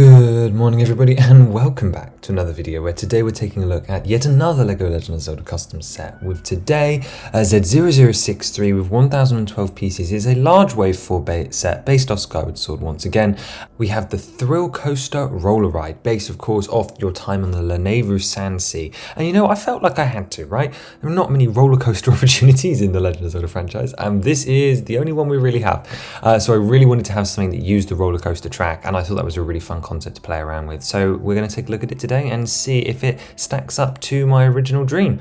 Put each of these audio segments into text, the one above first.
Good morning everybody and welcome back to another video where today we're taking a look at yet another LEGO Legend of Zelda custom set with today Z0063 with 1012 pieces. Is a large wave 4 set based off Skyward Sword once again. We have the Thrill Coaster Roller Ride based of course off your time on the Lanayru Sand Sea, and you know, I felt like I had to, right? There are not many roller coaster opportunities in the Legend of Zelda franchise and this is the only one we really have, so I really wanted to have something that used the roller coaster track and I thought that was a really fun concept to play around with. So we're going to take a look at it today and see if it stacks up to my original dream.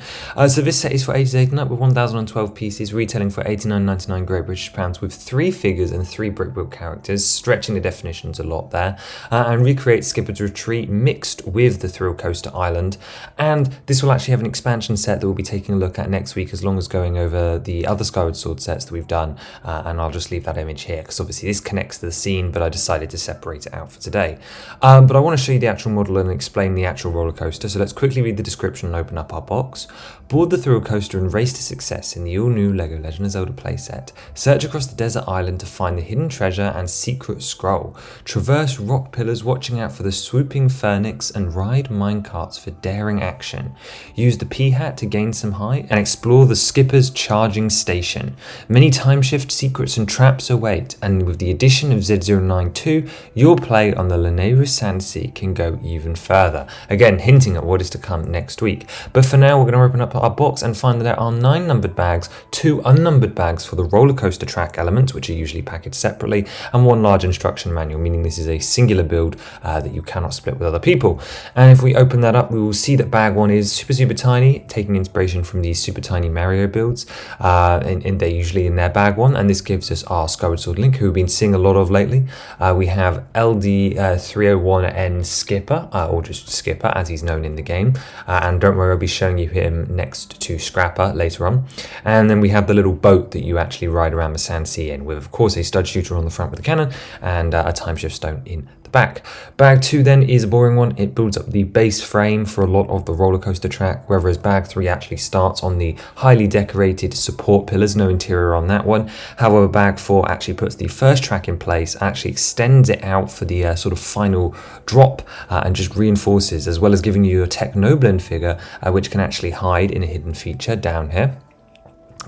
So this set is for ages 8 and up with 1012 pieces, retailing for £89.99 Great British pounds with 3 figures and 3 brick-built characters, stretching the definitions a lot there, and recreates Skipper's Retreat mixed with the Thrill Coaster Island. And this will actually have an expansion set that we'll be taking a look at next week, as long as going over the other Skyward Sword sets that we've done, and I'll just leave that image here because obviously this connects to the scene, but I decided to separate it out for today. But I want to show you the actual model and explain the actual roller coaster, so let's quickly read the description and open up our box. Board the Thrill Coaster and race to success in the all-new LEGO Legend of Zelda playset. Search across the desert island to find the hidden treasure and secret scroll. Traverse rock pillars watching out for the swooping phoenix and ride minecarts for daring action. Use the P-hat to gain some height and explore the Skipper's charging station. Many timeshift secrets and traps await, and with the addition of Z092, your play on the lanayru Sand Sea can go even further. Again, hinting at what is to come next week. But for now, we're going to open up our box and find that there are 9 numbered bags, 2 unnumbered bags for the roller coaster track elements, which are usually packaged separately, and 1 large instruction manual, meaning this is a singular build that you cannot split with other people. And if we open that up, we will see that bag 1 is super tiny, taking inspiration from these super tiny Mario builds, and they're usually in their bag 1, and this gives us our Skyward Sword Link, who we've been seeing a lot of lately. We have LD301N Skipper, or just Skipper as he's known in the game, and don't worry, I'll be showing you him next to Scrapper later on. And then we have the little boat that you actually ride around the Sand Sea in, with of course a stud shooter on the front with a cannon and a timeshift stone in the back. Bag 2 then is a boring one. It builds up the base frame for a lot of the roller coaster track, whereas bag 3 actually starts on the highly decorated support pillars, no interior on that one. However, bag 4 actually puts the first track in place, actually extends it out for the sort of final drop, and just reinforces, as well as giving you a Technoblend figure, which can actually hide in a hidden feature down here.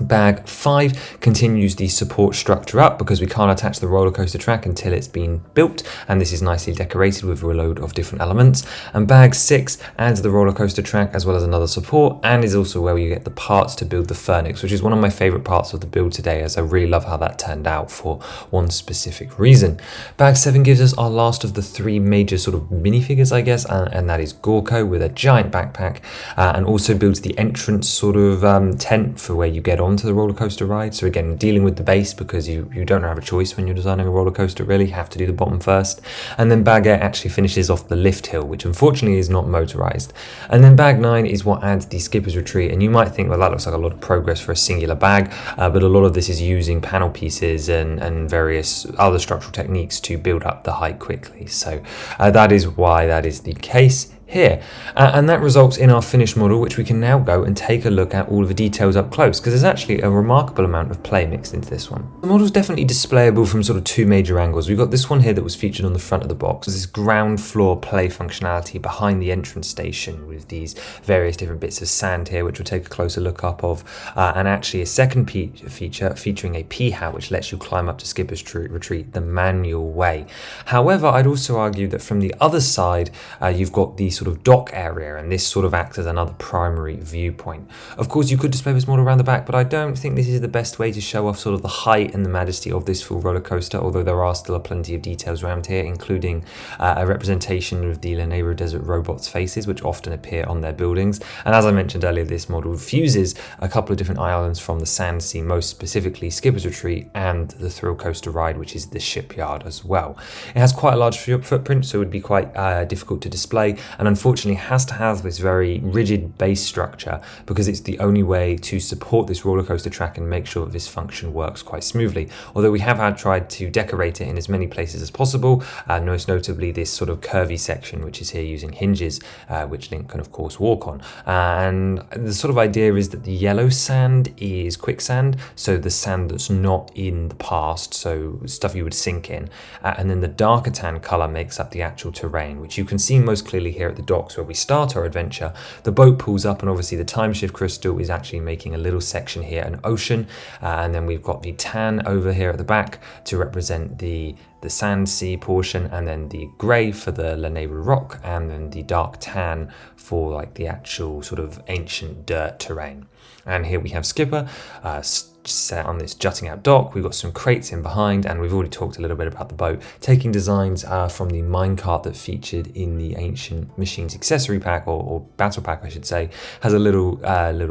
Bag 5 continues the support structure up because we can't attach the roller coaster track until it's been built, and this is nicely decorated with a load of different elements. And bag 6 adds the roller coaster track as well as another support, and is also where you get the parts to build the Phoenix, which is one of my favorite parts of the build today, as I really love how that turned out for one specific reason. Bag 7 gives us our last of the 3 major sort of minifigures, I guess, and that is Gorko with a giant backpack, and also builds the entrance sort of tent for where you get onto the roller coaster ride. So again, dealing with the base, because you don't have a choice when you're designing a roller coaster, really you have to do the bottom first. And then bag 8 actually finishes off the lift hill, which unfortunately is not motorized. And then bag 9 is what adds the Skipper's Retreat, and you might think, well, that looks like a lot of progress for a singular bag, but a lot of this is using panel pieces and various other structural techniques to build up the height quickly. So that is why that is the case here, and that results in our finished model, which we can now go and take a look at all of the details up close, because there's actually a remarkable amount of play mixed into this one. The model is definitely displayable from sort of 2 major angles. We've got this one here that was featured on the front of the box, this ground floor play functionality behind the entrance station with these various different bits of sand here, which we'll take a closer look up of, and actually a second feature featuring a P-hat, which lets you climb up to Skipper's Retreat the manual way. However, I'd also argue that from the other side, you've got the sort of dock area, and this sort of acts as another primary viewpoint. Of course, you could display this model around the back, but I don't think this is the best way to show off sort of the height and the majesty of this full roller coaster, although there are still plenty of details around here, including a representation of the Lanayru Desert robots' faces, which often appear on their buildings. And as I mentioned earlier, this model fuses a couple of different islands from the Sand Sea, most specifically Skipper's Retreat and the Thrill Coaster Ride, which is the shipyard as well. It has quite a large footprint, so it would be quite difficult to display, and unfortunately has to have this very rigid base structure because it's the only way to support this roller coaster track and make sure that this function works quite smoothly. Although we have tried to decorate it in as many places as possible, most notably this sort of curvy section which is here using hinges, which Link can of course walk on. And the sort of idea is that the yellow sand is quicksand, so the sand that's not in the past, so stuff you would sink in, and then the darker tan color makes up the actual terrain, which you can see most clearly here at the docks where we start our adventure. The boat pulls up and obviously the time shift crystal is actually making a little section here, an ocean, and then we've got the tan over here at the back to represent the sand sea portion, and then the grey for the lanayru rock, and then the dark tan for like the actual sort of ancient dirt terrain. And here we have Skipper set on this jutting out dock. We've got some crates in behind, and we've already talked a little bit about the boat, taking designs from the minecart that featured in the Ancient Machines accessory pack, or battle pack I should say. Has a little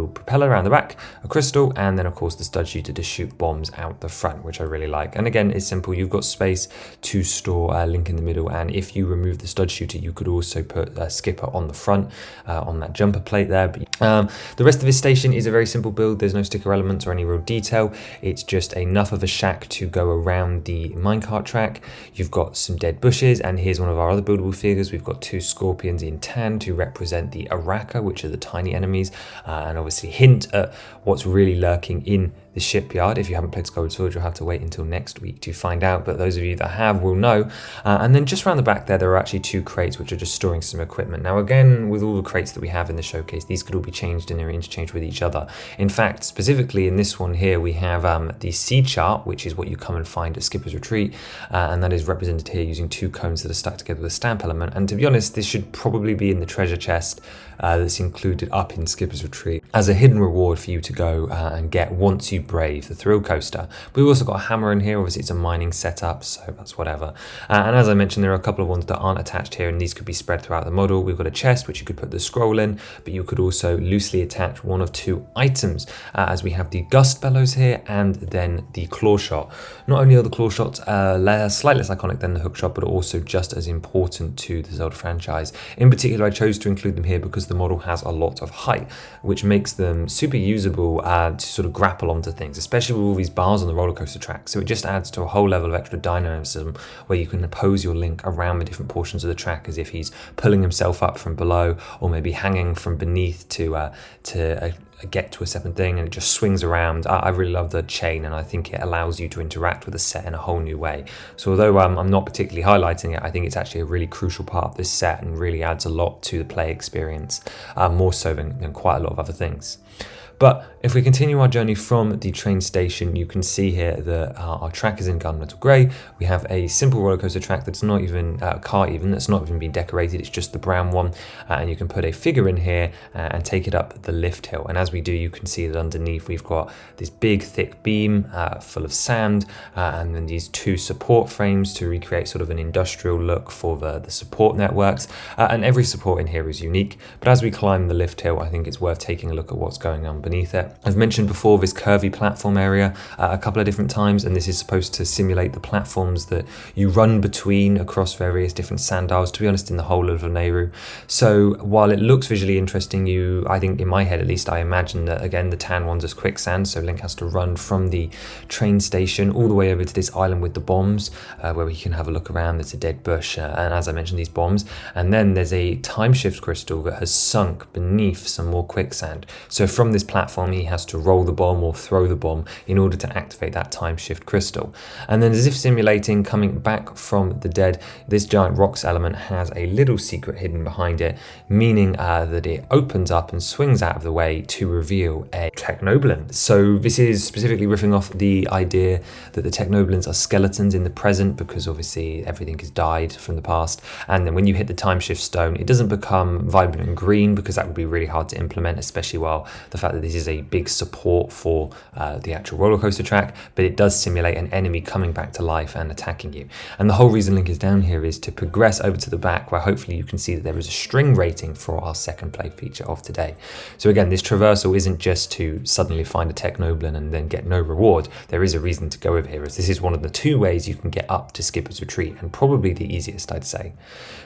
propeller around the back, a crystal, and then of course the stud shooter to shoot bombs out the front, which I really like. And again, it's simple. You've got space to store Link in the middle, and if you remove the stud shooter you could also put Skipper on the front on that jumper plate there. But, the rest of this station is a very simple build. There's no sticker elements or any real detail. It's just enough of a shack to go around the minecart track. You've got some dead bushes, and here's one of our other buildable figures. We've got 2 scorpions in tan to represent the Araka, which are the tiny enemies, and obviously hint at what's really lurking in the shipyard. If you haven't played Skyward Sword, you'll have to wait until next week to find out, but those of you that have will know. And then just around the back there are actually 2 crates which are just storing some equipment. Now again, with all the crates that we have in the showcase, these could all be changed and they're interchanged with each other. In fact, specifically in this one here, we have the sea chart, which is what you come and find at Skipper's Retreat, and that is represented here using 2 cones that are stuck together with a stamp element. And to be honest, this should probably be in the treasure chest that's included up in Skipper's Retreat as a hidden reward for you to go and get once you brave the thrill coaster. We've also got a hammer in here. Obviously it's a mining setup, so that's whatever. And as I mentioned, there are a couple of ones that aren't attached here, and these could be spread throughout the model. We've got a chest which you could put the scroll in, but you could also loosely attach one of 2 items, as we have the gust bellows here and then the claw shot. Not only are the claw shots slightly less iconic than the hook shot, but also just as important to the Zelda franchise. In particular, I chose to include them here because the model has a lot of height, which makes them super usable to sort of grapple onto things, especially with all these bars on the roller coaster track. So it just adds to a whole level of extra dynamism where you can pose your Link around the different portions of the track as if he's pulling himself up from below, or maybe hanging from beneath to get to a separate thing, and it just swings around. I really love the chain, and I think it allows you to interact with the set in a whole new way. So although I'm not particularly highlighting it, I think it's actually a really crucial part of this set and really adds a lot to the play experience, more so than quite a lot of other things. But if we continue our journey from the train station, you can see here that our track is in gunmetal grey. We have a simple roller coaster track that's not even that's not even been decorated. It's just the brown one, and you can put a figure in here and take it up the lift hill. And as we do, you can see that underneath we've got this big thick beam full of sand, and then these 2 support frames to recreate sort of an industrial look for the support networks. And every support in here is unique. But as we climb the lift hill, I think it's worth taking a look at what's going on beneath it. I've mentioned before this curvy platform area a couple of different times, and this is supposed to simulate the platforms that you run between across various different sand isles, to be honest, in the whole of lanayru. So while it looks visually interesting, I think in my head at least, I imagine that again the tan ones is quicksand, so Link has to run from the train station all the way over to this island with the bombs, where we can have a look around. There's a dead bush, and as I mentioned, these bombs, and then there's a time shift crystal that has sunk beneath some more quicksand. So from this platform he has to roll the bomb or throw the bomb in order to activate that time shift crystal. And then, as if simulating coming back from the dead, this giant rocks element has a little secret hidden behind it, meaning that it opens up and swings out of the way to reveal a technoblin. So this is specifically riffing off the idea that the technoblins are skeletons in the present, because obviously everything has died from the past, and then when you hit the time shift stone it doesn't become vibrant and green, because that would be really hard to implement, especially while the fact that this this is a big support for the actual roller coaster track, but it does simulate an enemy coming back to life and attacking you. And the whole reason Link is down here is to progress over to the back, where hopefully you can see that there is a string rating for our second play feature of today. So again, this traversal isn't just to suddenly find a Technoblin and then get no reward. There is a reason to go over here, as this is one of the 2 ways you can get up to Skipper's Retreat, and probably the easiest, I'd say.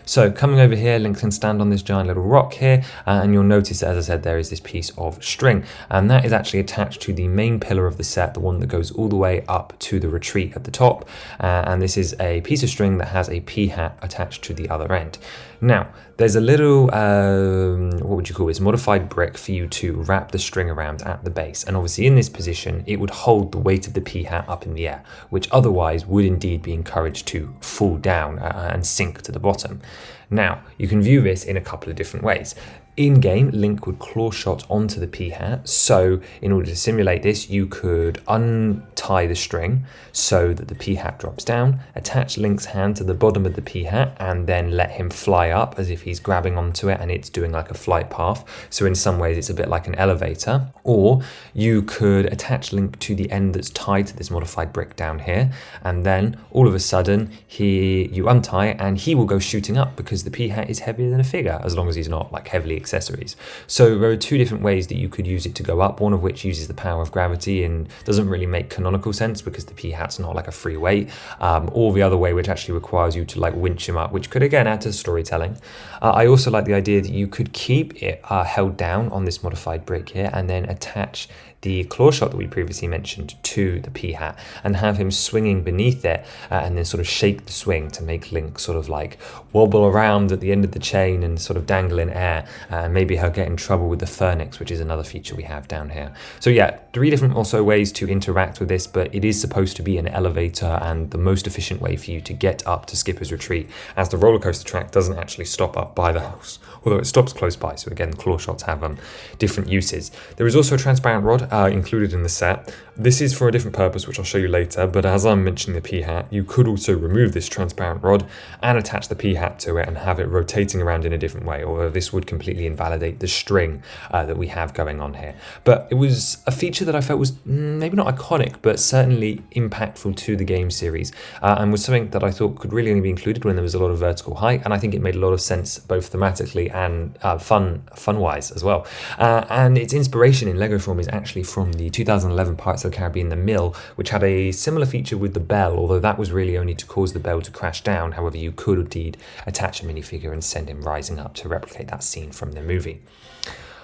So coming over here, Link can stand on this giant little rock here, and you'll notice that, as I said, there is this piece of string, and that is actually attached to the main pillar of the set, the one that goes all the way up to the retreat at the top, and this is a piece of string that has a P-hat attached to the other end. Now, there's a little, what would you call this, modified brick for you to wrap the string around at the base, and obviously in this position it would hold the weight of the P-hat up in the air, which otherwise would indeed be encouraged to fall down and sink to the bottom. Now, you can view this in a couple of different ways. In-game, Link would claw shot onto the P-hat, so in order to simulate this, you could untie the string so that the P-hat drops down, attach Link's hand to the bottom of the P-hat, and then let him fly up as if he's grabbing onto it and it's doing like a flight path. So in some ways, it's a bit like an elevator. Or you could attach Link to the end that's tied to this modified brick down here, and then all of a sudden, you untie it and he will go shooting up because the P-hat is heavier than a figure, as long as he's not like heavily accessories. So there are 2 different ways that you could use it to go up, one of which uses the power of gravity and doesn't really make canonical sense because the P-hat's not like a free weight, or the other way, which actually requires you to like winch him up, which could again add to storytelling. I also like the idea that you could keep it held down on this modified brick here and then attach the claw shot that we previously mentioned to the P-hat and have him swinging beneath it and then sort of shake the swing to make Link sort of like wobble around at the end of the chain and sort of dangle in air. Maybe he'll get in trouble with the Phoenix, which is another feature we have down here. So yeah, 3 different also ways to interact with this, but it is supposed to be an elevator and the most efficient way for you to get up to Skipper's Retreat, as the roller coaster track doesn't actually stop up by the house, although it stops close by. So again, claw shots have different uses. There is also a transparent rod included in the set. This is for a different purpose, which I'll show you later, but as I'm mentioning the P-hat, you could also remove this transparent rod and attach the P-hat to it and have it rotating around in a different way, although this would completely invalidate the string that we have going on here. But it was a feature that I felt was maybe not iconic, but certainly impactful to the game series, and was something that I thought could really only be included when there was a lot of vertical height, and I think it made a lot of sense both thematically and fun-wise as well. And its inspiration in Lego form is actually from the 2011 Pirates of the Caribbean The Mill, which had a similar feature with the bell, although that was really only to cause the bell to crash down. However, you could indeed attach a minifigure and send him rising up to replicate that scene from the movie.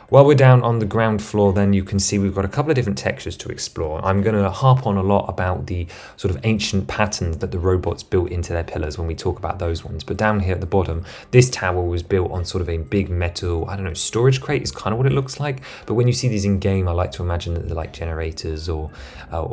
While we're down on the ground floor, then you can see we've got a couple of different textures to explore. I'm going to harp on a lot about the sort of ancient patterns that the robots built into their pillars when we talk about those ones. But down here at the bottom, this tower was built on sort of a big metal, I don't know, storage crate is kind of what it looks like. But when you see these in game, I like to imagine that they're like generators or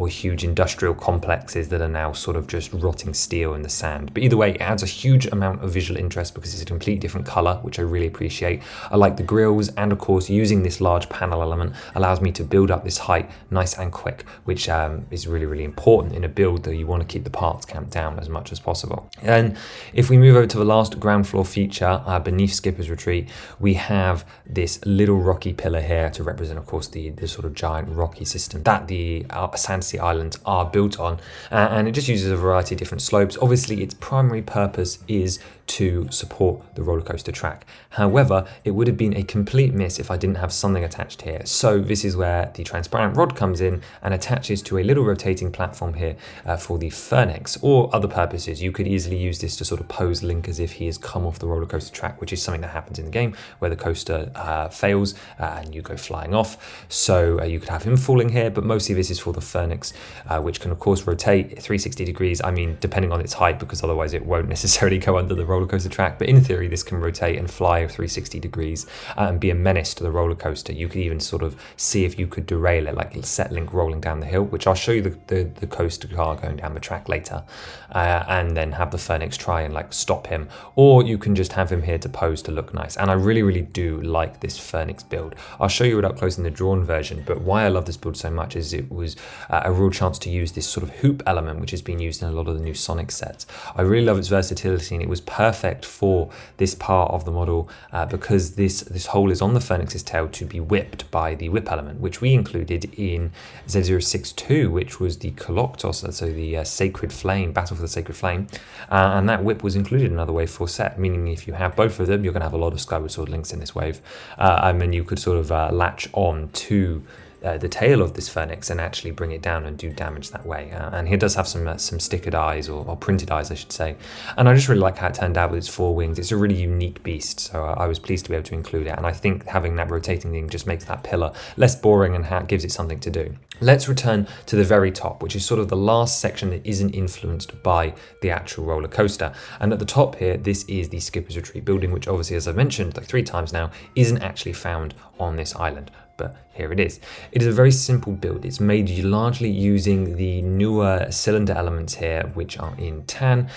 huge industrial complexes that are now sort of just rotting steel in the sand. But either way, it adds a huge amount of visual interest because it's a completely different color, which I really appreciate. I like the grills, and of course, using this large panel element allows me to build up this height nice and quick, which is really, really important in a build that you want to keep the parts count down as much as possible. And if we move over to the last ground floor feature, beneath Skipper's Retreat, we have this little rocky pillar here to represent, of course, the sort of giant rocky system that the Sandsea Islands are built on, and it just uses a variety of different slopes. Obviously, its primary purpose is to support the roller coaster track. However, it would have been a complete miss if I didn't have something attached here. So this is where the transparent rod comes in and attaches to a little rotating platform here for the Phoenix, or other purposes. You could easily use this to sort of pose Link as if he has come off the roller coaster track, which is something that happens in the game where the coaster fails and you go flying off. So you could have him falling here, but mostly this is for the Phoenix, which can of course rotate 360 degrees. I mean, depending on its height, because otherwise it won't necessarily go under the roller coaster track, but in theory this can rotate and fly 360 degrees and be a menace to the roller coaster. You could even sort of see if you could derail it, like set Link rolling down the hill, which I'll show you the coaster car going down the track later, and then have the Phoenix try and like stop him, or you can just have him here to pose to look nice. And I really, really do like this Phoenix build. I'll show you it up close in the drawn version, but why I love this build so much is it was a real chance to use this sort of hoop element, which has been used in a lot of the new Sonic sets. I really love its versatility, and it was perfect perfect for this part of the model because this hole is on the Phoenix's tail to be whipped by the whip element, which we included in Z062, which was the Koloktos, so the Sacred Flame, Battle for the Sacred Flame, and that whip was included in another wave 4 set, meaning if you have both of them, you're going to have a lot of Skyward Sword links in this wave. And you could sort of latch on to the tail of this Phoenix and actually bring it down and do damage that way. And he does have some stickered eyes, or printed eyes I should say, and I just really like how it turned out with its 4 wings. It's a really unique beast, so I was pleased to be able to include it, and I think having that rotating thing just makes that pillar less boring and gives it something to do. Let's return to the very top, which is sort of the last section that isn't influenced by the actual roller coaster. And at the top here, this is the Skipper's Retreat building, which obviously, as I've mentioned like 3 times now, isn't actually found on this island. But here it is. It is a very simple build. It's made largely using the newer cylinder elements here, which are in tan,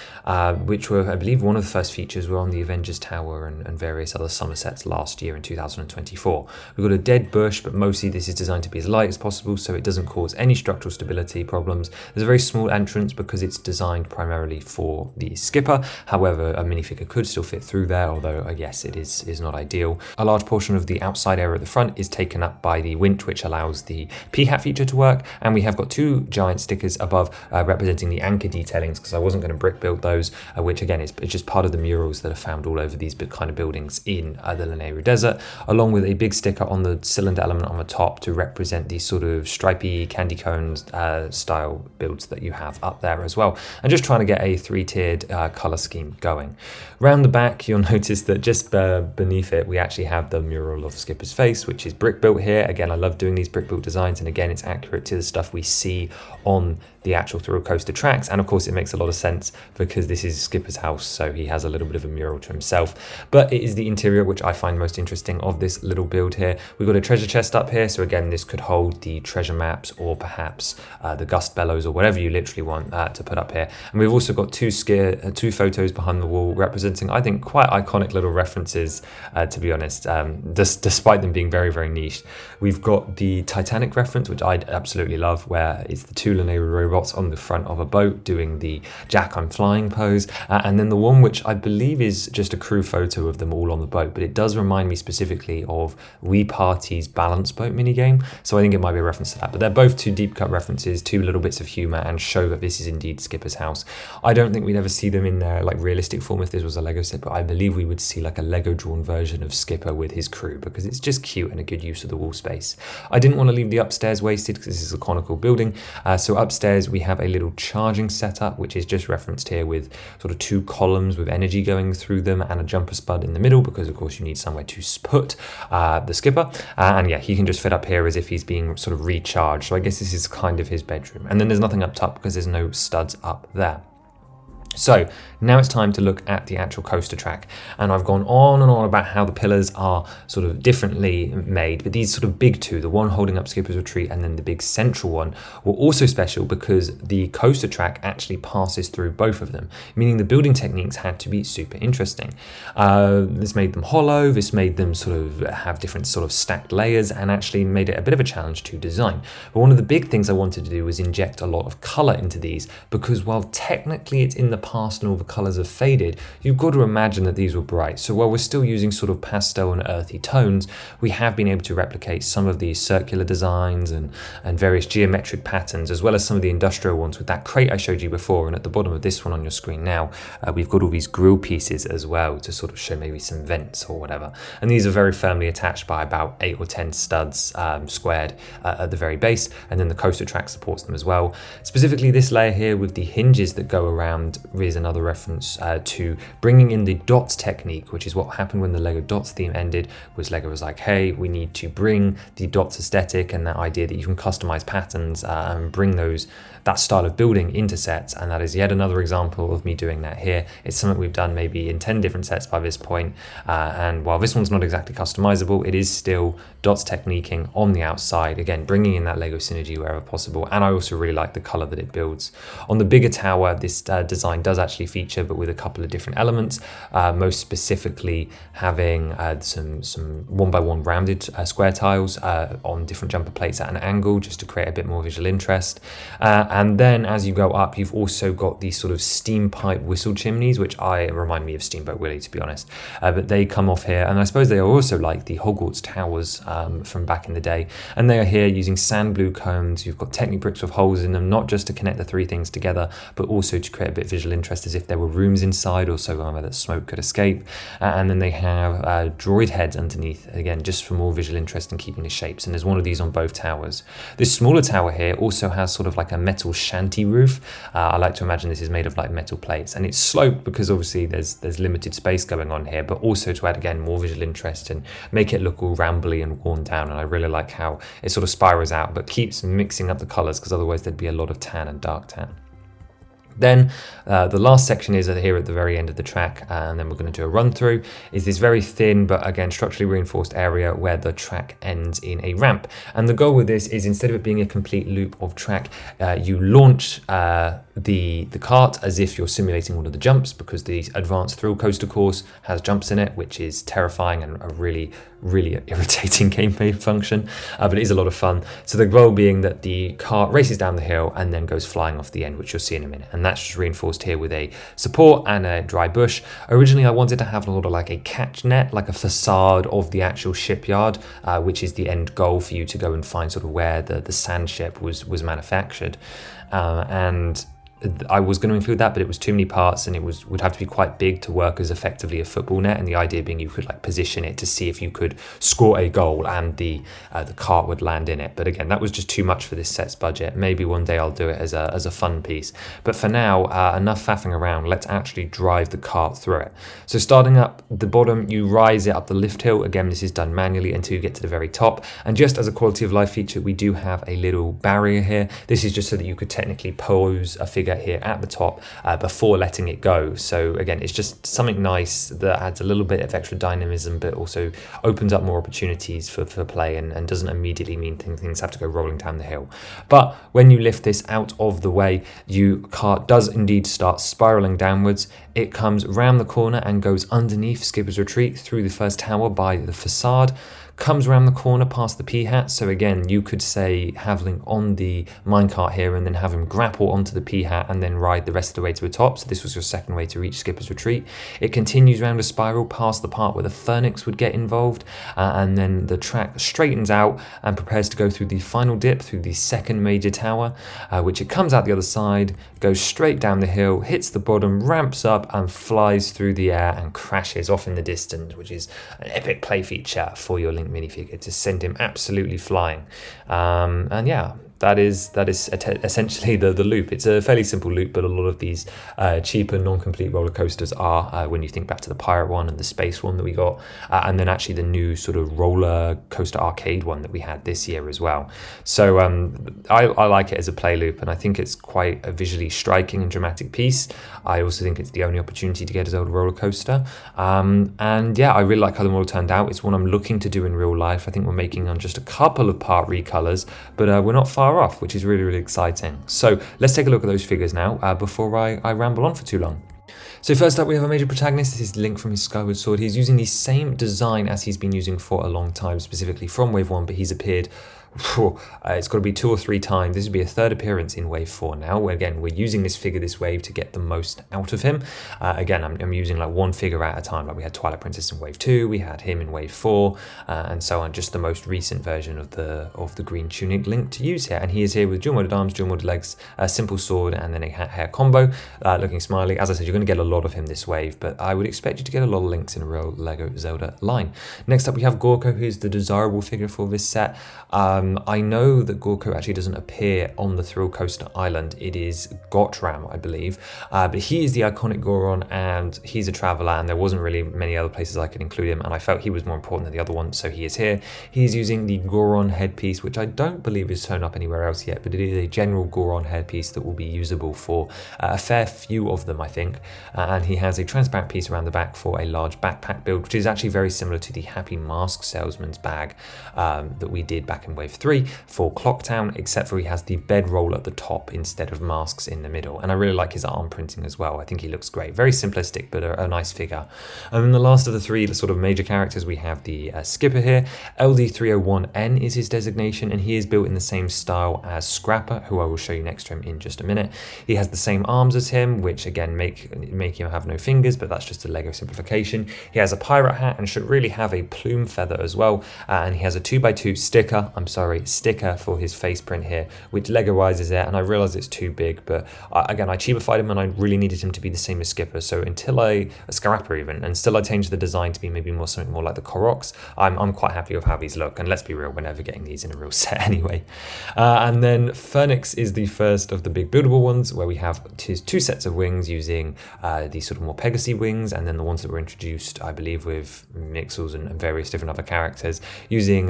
which were, I believe, one of the first features were on the Avengers Tower and various other summer sets last year in 2024. We've got a dead bush, but mostly this is designed to be as light as possible so it doesn't cause any structural stability problems. There's a very small entrance because it's designed primarily for the skipper. However, a minifigure could still fit through there, although yes, it is not ideal. A large portion of the outside area at the front is taken up by the winch, which allows the P-hat feature to work, and we have got 2 giant stickers above representing the anchor detailings, because I wasn't going to brick build those, which again is just part of the murals that are found all over these kind of buildings in the lanayru desert, along with a big sticker on the cylinder element on the top to represent these sort of stripy candy cones style builds that you have up there as well, and just trying to get a 3-tiered color scheme going. Round the back, you'll notice that just beneath it we actually have the mural of Skipper's face, which is brick built here. Again, I love doing these brick built designs, and again it's accurate to the stuff we see on the actual thrill coaster tracks, and of course it makes a lot of sense because this is Skipper's house, so he has a little bit of a mural to himself. But it is the interior which I find most interesting of this little build here. We've got a treasure chest up here, so again this could hold the treasure maps or perhaps the gust bellows or whatever you literally want to put up here. And we've also got 2 photos behind the wall representing, I think, quite iconic little references, to be honest, despite them being very, very niche. We've got the Titanic reference, which I absolutely love, where it's the 2 lanayru robots on the front of a boat doing the Jack I'm flying pose, and then the one which I believe is just a crew photo of them all on the boat, but it does remind me specifically of Wii Party's balance boat minigame, so I think it might be a reference to that. But they're both 2 deep cut references, 2 little bits of humor, and show that this is indeed Skipper's house. I don't think we'd ever see them in their like realistic form if this was a Lego set, but I believe we would see like a Lego drawn version of Skipper with his crew, because it's just cute and a good use of the wall space. I didn't want to leave the upstairs wasted because this is a conical building, so upstairs we have a little charging setup, which is just referenced here with sort of 2 columns with energy going through them and a jumper spud in the middle, because of course you need somewhere to put the skipper, and yeah, he can just fit up here as if he's being sort of recharged. So I guess this is kind of his bedroom, and then there's nothing up top because there's no studs up there. So now it's time to look at the actual coaster track, and I've gone on and on about how the pillars are sort of differently made, but these sort of big 2, the one holding up Skipper's Retreat and then the big central one, were also special because the coaster track actually passes through both of them, meaning the building techniques had to be super interesting. This made them hollow, this made them sort of have different sort of stacked layers, and actually made it a bit of a challenge to design. But one of the big things I wanted to do was inject a lot of color into these, because while technically it's in the past and all the colors have faded, you've got to imagine that these were bright. So while we're still using sort of pastel and earthy tones, we have been able to replicate some of these circular designs and various geometric patterns, as well as some of the industrial ones with that crate I showed you before. And at the bottom of this one on your screen now, we've got all these grill pieces as well to sort of show maybe some vents or whatever. And these are very firmly attached by about 8 or 10 studs squared at the very base, and then the coaster track supports them as well. Specifically this layer here with the hinges that go around is another reference to bringing in the dots technique, which is what happened when the Lego Dots theme ended. Was Lego was like, hey, we need to bring the dots aesthetic and that idea that you can customize patterns and bring that style of building into sets, and that is yet another example of me doing that here. It's something we've done maybe in 10 different sets by this point, and while this one's not exactly customizable, it is still dots techniquing on the outside, again bringing in that Lego synergy wherever possible. And I also really like the color that it builds. On the bigger tower, this design design does actually feature, but with a couple of different elements, most specifically having some 1x1 rounded square tiles on different jumper plates at an angle, just to create a bit more visual interest. And then as you go up, you've also got these sort of steam pipe whistle chimneys, which remind me of Steamboat Willie, to be honest. But they come off here, and I suppose they are also like the Hogwarts towers from back in the day. And they are here using sand blue cones. You've got Technic bricks with holes in them, not just to connect the three things together, but also to create a bit of visual interest, as if there were rooms inside, or so that smoke could escape. And then they have droid heads underneath, again, just for more visual interest and keeping the shapes. And there's one of these on both towers. This smaller tower here also has sort of like a metal shanty roof. I like to imagine this is made of like metal plates, and it's sloped because obviously there's limited space going on here, but also to add again more visual interest and make it look all rambly and worn down. And I really like how it sort of spirals out, but keeps mixing up the colors, because otherwise there'd be a lot of tan and dark tan. Then the last section is here at the very end of the track, and then we're going to do a run through, is this very thin but again structurally reinforced area where the track ends in a ramp. And the goal with this is, instead of it being a complete loop of track, you launch the cart as if you're simulating one of the jumps, because the advanced thrill coaster course has jumps in it, which is terrifying and a really irritating gameplay function, but it is a lot of fun. So the goal being that the cart races down the hill and then goes flying off the end, which you'll see in a minute. And that's just reinforced here with a support and a dry bush. Originally I wanted to have a lot of like a catch net, like a facade of the actual shipyard, which is the end goal for you to go and find sort of where the sand ship was manufactured. And I was going to include that, but it was too many parts, and it would have to be quite big to work as effectively a football net. And the idea being you could like position it to see if you could score a goal and the cart would land in it. But again, that was just too much for this set's budget. Maybe one day I'll do it as a fun piece. But for now, enough faffing around. Let's actually drive the cart through it. So starting up the bottom, you rise it up the lift hill. Again, this is done manually until you get to the very top. And just as a quality of life feature, we do have a little barrier here. This is just so that you could technically pose a figure here at the top before letting it go. So again, it's just something nice that adds a little bit of extra dynamism, but also opens up more opportunities for play, and doesn't immediately mean things have to go rolling down the hill. But when you lift this out of the way, your cart does indeed start spiraling downwards. It comes round the corner and goes underneath Skipper's Retreat through the first tower by the facade, comes around the corner past the P-hat. So again, you could say have Link on the minecart here and then have him grapple onto the P-hat and then ride the rest of the way to the top. So this was your second way to reach Skipper's Retreat. It continues around a spiral past the part where the Phoenix would get involved, and then the track straightens out and prepares to go through the final dip through the second major tower, which it comes out the other side, goes straight down the hill, hits the bottom, ramps up and flies through the air and crashes off in the distance, which is an epic play feature for your Link minifigure to send him absolutely flying. And yeah, that is essentially the loop. It's a fairly simple loop, but a lot of these cheaper non-complete roller coasters are, when you think back to the pirate one and the space one that we got, and then actually the new sort of roller coaster arcade one that we had this year as well. So I like it as a play loop, and I think it's quite a visually striking and dramatic piece. I also think it's the only opportunity to get a Zelda roller coaster, and yeah, I really like how the model turned out. It's one I'm looking to do in real life. I think we're making on just a couple of part recolors, but we're not far off, which is really exciting. So let's take a look at those figures now before I ramble on for too long. So first up, we have a major protagonist. This is Link from his Skyward Sword. He's using the same design as he's been using for a long time, specifically from Wave 1, but he's appeared it's got to be 2 or 3 times. This would be a third appearance in Wave 4 now. Again, we're using this figure this wave to get the most out of him. Again, I'm using like one figure at a time. Like we had Twilight Princess in Wave 2, we had him in Wave 4, and so on. Just the most recent version of the green tunic Link to use here. And he is here with dual modded arms, dual modded legs, a simple sword, and then a hair combo, looking smiley. As I said, you're going to get a lot of him this wave, but I would expect you to get a lot of Links in a real Lego Zelda line. Next up, we have Gorko, who's the desirable figure for this set. I know that Gorko actually doesn't appear on the Thrill Coaster Island. It is Gotram, I believe. But he is the iconic Goron, and he's a traveler, and there wasn't really many other places I could include him, and I felt he was more important than the other one, so he is here. He's using the Goron headpiece, which I don't believe is shown up anywhere else yet, but it is a general Goron headpiece that will be usable for a fair few of them, I think. And he has a transparent piece around the back for a large backpack build, which is actually very similar to the Happy Mask Salesman's bag that we did back in Wave Wave 3 for Clocktown, except for he has the bedroll at the top instead of masks in the middle. And I really like his arm printing as well. I think he looks great. Very simplistic, but a nice figure. And then the last of the three sort of major characters, we have the skipper here. LD301N is his designation, and he is built in the same style as Scrapper, who I will show you next to him in just a minute. He has the same arms as him, which again make him have no fingers, but that's just a Lego simplification. He has a pirate hat and should really have a plume feather as well. And he has a 2x2 sticker for his face print here, which Lego-wise it, and I realize it's too big, but again, I cheapified him and I really needed him to be the same as Skipper. So Scrapper even, and still I changed the design to be maybe something more like the Koroks. I'm quite happy with how these look, and let's be real, we're never getting these in a real set anyway. And then Phoenix is the first of the big buildable ones, where we have his two sets of wings using these sort of more Pegasus wings, and then the ones that were introduced, I believe, with Mixels and various different other characters, using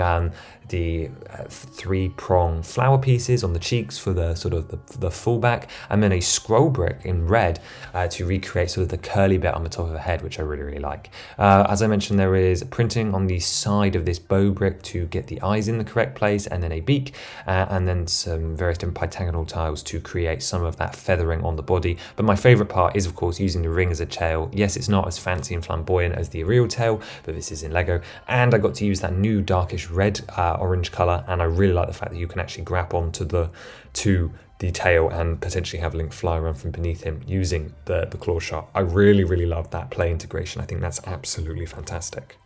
the 3-prong flower pieces on the cheeks for the sort of the fullback, and then a scroll brick in red to recreate sort of the curly bit on the top of the head, which I really like. As I mentioned, there is printing on the side of this bow brick to get the eyes in the correct place, and then a beak, and then some various different pentagonal tiles to create some of that feathering on the body. But my favorite part is, of course, using the ring as a tail. Yes, it's not as fancy and flamboyant as the real tail, but this is in Lego, and I got to use that new darkish red orange color, and I really like the fact that you can actually grab onto the tail and potentially have Link fly around from beneath him using the claw shot. I really love that play integration. I think that's absolutely fantastic.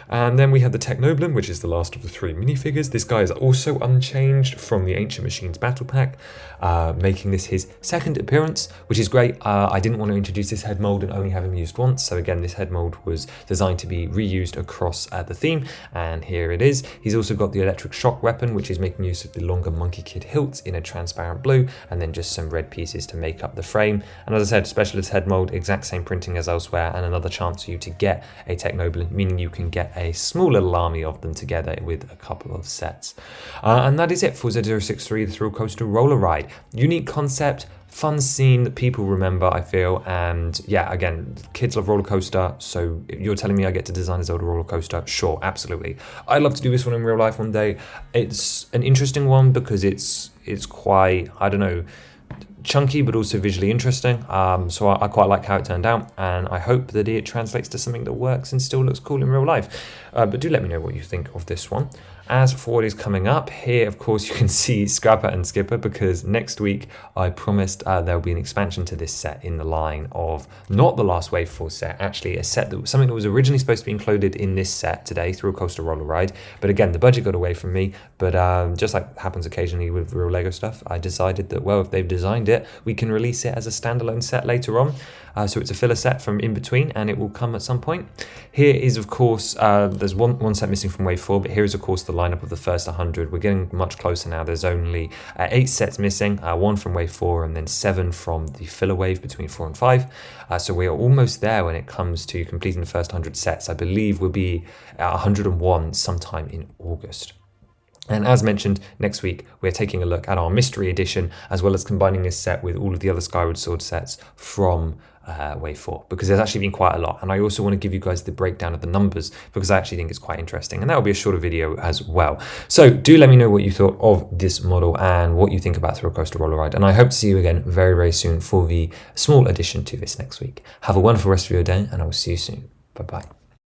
And then we have the Technoblin, which is the last of the three minifigures. This guy is also unchanged from the Ancient Machines Battle Pack, making this his second appearance, which is great. I didn't want to introduce this head mold and only have him used once. So again, this head mold was designed to be reused across the theme, and here it is. He's also got the electric shock weapon, which is making use of the longer Monkey Kid hilt in a transparent blue, and then just some red pieces to make up the frame. And as I said, specialist head mold, exact same printing as elsewhere, and another chance for you to get a Technoblin, meaning you can get a small little army of them together with a couple of sets. And that is it for Z063, the Thrill Coaster Roller Ride. Unique concept, fun scene that people remember, I feel, and yeah, again, kids love roller coaster, so you're telling me I get to design a Zelda roller coaster? Sure, absolutely. I'd love to do this one in real life one day. It's an interesting one because it's quite, I don't know, chunky but also visually interesting, so I quite like how it turned out, and I hope that it translates to something that works and still looks cool in real life. But do let me know what you think of this one. As for what is coming up, here of course you can see Scrapper and Skipper, because next week I promised there'll be an expansion to this set in the line of not the last Wave 4 set, actually something that was originally supposed to be included in this set today, Thrill Coaster Roller Ride, but again the budget got away from me. But just like happens occasionally with real Lego stuff, I decided that, well, if they've designed it, we can release it as a standalone set later on. So it's a filler set from in between, and it will come at some point. Here is, of course, there's one set missing from Wave 4, but here is, of course, the lineup of the first 100. We're getting much closer now. There's only 8 sets missing, 1 from Wave 4, and then 7 from the filler wave between 4 and 5. So we are almost there when it comes to completing the first 100 sets. I believe we'll be at 101 sometime in August. And as mentioned, next week we're taking a look at our mystery edition, as well as combining this set with all of the other Skyward Sword sets from Wave 4, because there's actually been quite a lot, and I also want to give you guys the breakdown of the numbers because I actually think it's quite interesting, and that will be a shorter video as well. So do let me know what you thought of this model and what you think about Thrill Coaster Roller Ride, and I hope to see you again very soon for the small addition to this next week. Have a wonderful rest of your day, and I will see you soon. Bye bye.